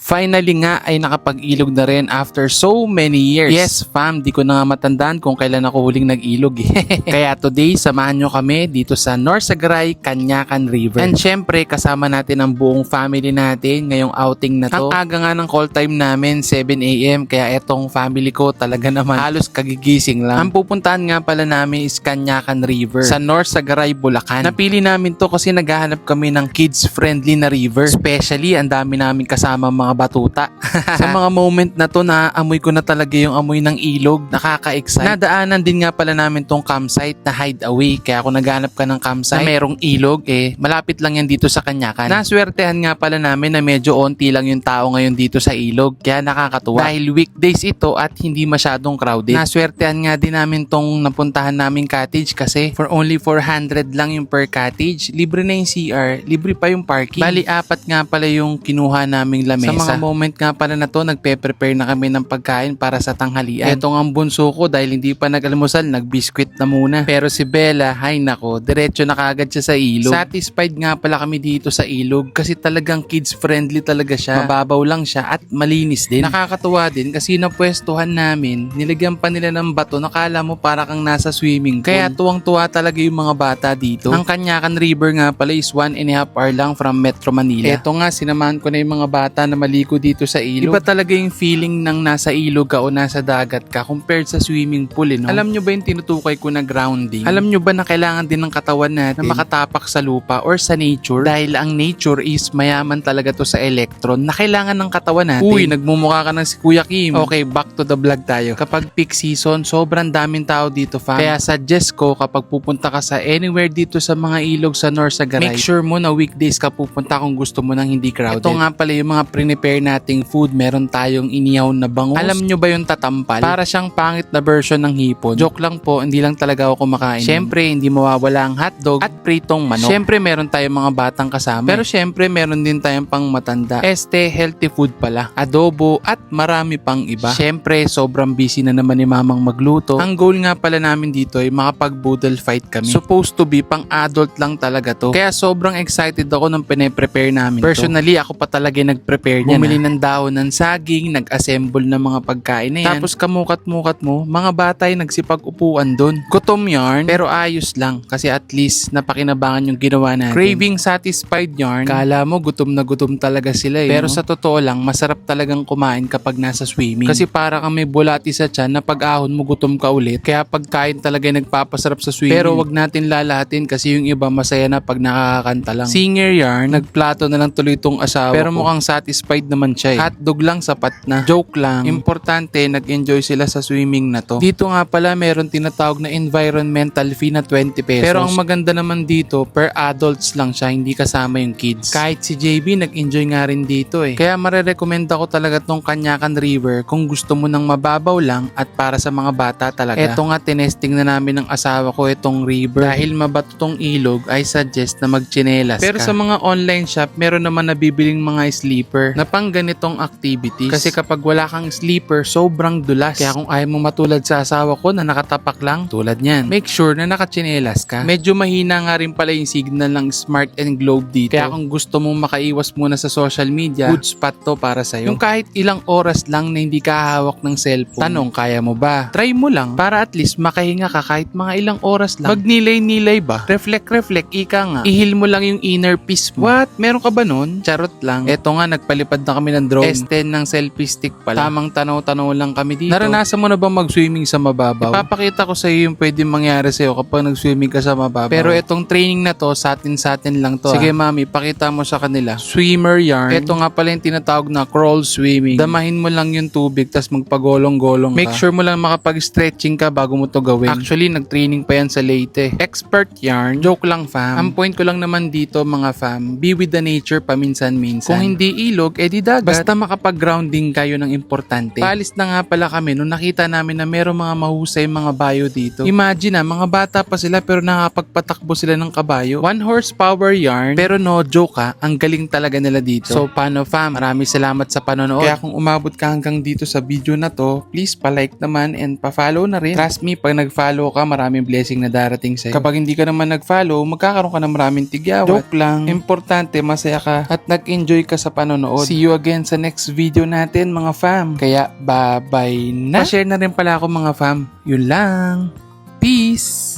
Finally nga ay nakapag-ilog na rin after so many years. Yes fam, di ko na nga matandaan kung kailan ako huling nag-ilog Kaya today, samahan nyo kami dito sa Norsagaray, Canyacan River. And syempre, kasama natin ang buong family natin ngayong outing na to. Ang aga nga ng call time namin, 7 AM, kaya etong family ko talaga naman halos kagigising lang. Ang pupuntahan nga pala namin is Canyacan River sa Norsagaray, Bulacan. Napili namin to kasi naghahanap kami ng kids-friendly na river. Especially, ang dami namin kasama mga batuta. Sa mga moment na to, naamoy ko na talaga yung amoy ng ilog. Nakaka-excite. Nadaanan din nga pala namin tong campsite na hideaway. Kaya kung naghanap ka ng campsite na merong ilog, malapit lang yan dito sa Canyacan. Naswertehan nga pala namin na medyo onti lang yung tao ngayon dito sa ilog. Kaya nakakatuwa. Dahil weekdays ito at hindi masyadong crowded. Naswertehan nga din namin tong napuntahan naming cottage kasi for only 400 lang yung per cottage. Libre na yung CR, libre pa yung parking. Bali, 4 nga pala yung kinuha naming lamesa. Sa mga moment nga pala na to, nagpe-prepare na kami ng pagkain para sa tanghalian. Etong ang bunso ko dahil hindi pa nag-almusal, nag-biscuit na muna. Pero si Bella, hay nako, diretso na kagad siya sa ilog. Satisfied nga pala kami dito sa ilog kasi talagang kids-friendly talaga siya. Mababaw lang siya at malinis din. Nakakatuwa din kasi napwestuhan namin, nilagyan pa nila ng bato, nakala mo para kang nasa swimming pool. Kaya tuwang-tuwa talaga yung mga bata dito. Ang Canyacan River nga pala is 1.5 hour lang from Metro Manila. Eto nga, sinamahan ko na yung mga bata na maligo dito sa ilog. Iba talaga yung feeling ng nasa ilog ka o nasa dagat ka compared sa swimming pool, no? Alam nyo ba yung tinutukay ko na grounding? Alam nyo ba na kailangan din ng katawan natin na makatapak sa lupa or sa nature? Dahil ang nature is mayaman talaga to sa electron na kailangan ng katawan natin. Uy, nagmumukha ka ng si Kuya Kim. Okay, back to the vlog tayo. Kapag peak season, sobrang daming tao dito, fam. Kaya suggest ko kapag pupunta ka sa anywhere dito sa mga ilog sa Norsagaray, make sure mo na weekdays ka pupunta kung gusto mo nang hindi crowded. Ito nga pala yung mga prepare nating food. Meron tayong inihaw na bangus. Alam nyo ba yung tatampal? Para siyang pangit na version ng hipon. Joke lang po, hindi lang talaga ako kumakain. Syempre, hindi mawawala ang hotdog at pritong manok. Syempre, meron tayong mga batang kasama. Pero syempre, meron din tayong pang matanda. Healthy food pala. Adobo at marami pang iba. Syempre, sobrang busy na naman ni mamang magluto. Ang goal nga pala namin dito ay makapag-boodle fight kami. Supposed to be pang adult lang talaga to. Kaya sobrang excited ako nung pine-prepare namin Personally, ako pa talaga nag-prepare niyan. Bumili ng dahon ng saging, nag-assemble ng mga pagkain na yan. Tapos kamukat-mukat mo, mga batay nagsipag-upuan dun. Gutom yarn, pero ayos lang kasi at least napakinabangan yung ginawa natin. Craving satisfied yarn, kala mo gutom na gutom talaga sila Pero sa totoo lang, masarap talagang kumain kapag nasa swimming. Kasi para kang may bulati sa tiyan na pag-ahon mo gutom ka ulit. Kaya pagkain talaga nagpapasarap sa swimming. Pero wag natin lalahatin kasi yung iba masaya na pag nakakakanta lang. Singer yarn, nagplato na lang tuloy itong asawa pero mukhang satisfied naman siya Hotdog lang sapat na. Joke lang. Importante, nag-enjoy sila sa swimming na to. Dito nga pala meron tinatawag na environmental fee na 20 pesos. Pero ang maganda naman dito, per adults lang siya, hindi kasama yung kids. Kahit si JB, nag-enjoy nga rin dito Kaya marerekomenda ko talaga tong Canyacan River kung gusto mo ng mababaw lang at para sa mga bata talaga. Eto nga, tinesting na namin ng asawa ko itong river. Dahil mabato tong ilog, I suggest na magchinelas Pero sa mga online shop, meron naman nabibiling mga sleeper na pang ganitong activities. Kasi kapag wala kang sleeper, sobrang dulas. Kaya kung ayaw mo matulad sa asawa ko na nakatapak lang, tulad niyan, make sure na nakachinelas ka. Medyo mahina nga rin pala yung signal ng Smart and Globe dito. Kaya kung gusto mong makaiwas muna sa social media, good spot to para sa'yo. Yung kahit ilang oras lang na hindi ka hawak ng cellphone, tanong, kaya mo ba? Try mo lang para at least makahinga ka kahit mga ilang oras lang. Magnilay-nilay ba? Reflect, ika nga. Ihil mo lang yung inner peace mo. What? Meron ka ba nun? Charot lang. Eto nga, nagpalipad na kami ng drone. S10 ng selfie stick pala. Tamang tanaw-tanaw lang kami dito. Naranasan mo na bang mag-swimming sa mababaw? Ipapakita ko sa iyo yung pwedeng mangyari sa'yo kapag nag-swimming ka sa mababaw. Pero etong training na to, sa atin lang to. Sige mami, pakita mo sa kanila. Swimmer yarn. Eto nga pala yung tinatawag na crawl swimming. Damahin mo lang yung tubig tas magpagolong-golong ka. Make sure mo lang makapag-stretching ka bago mo to gawin. Actually, nag-training pa yan sa Leyte. Expert yarn. Joke lang fam. Ang point ko lang naman dito mga fam, be with the nature paminsan-minsan. Kung hindi ilog, edi dagat. Basta makapag-grounding kayo ng importante. Paalis na nga pala kami nung nakita namin na merong mga mahusay mga bayo dito. Imagine mga bata pa sila pero nakapagpatakbo sila ng kabayo. 1 horsepower yarn. Pero no joke ang galing talaga nila dito. So paano fam, maraming salamat sa panonood. Kaya kung umabot ka hanggang dito sa video na to, please pa-like naman and pa-follow na rin. Trust me, pag nag-follow ka, maraming blessing na darating sa'yo. Kapag hindi ka naman nag-follow, magkakaroon ka ng maraming tigyawat. Joke lang. Importante, masaya ka at nag-enjoy ka sa panonood. See See you again sa next video natin mga fam. Kaya bye-bye na. Pa-share na rin pala ako mga fam. Yun lang. Peace!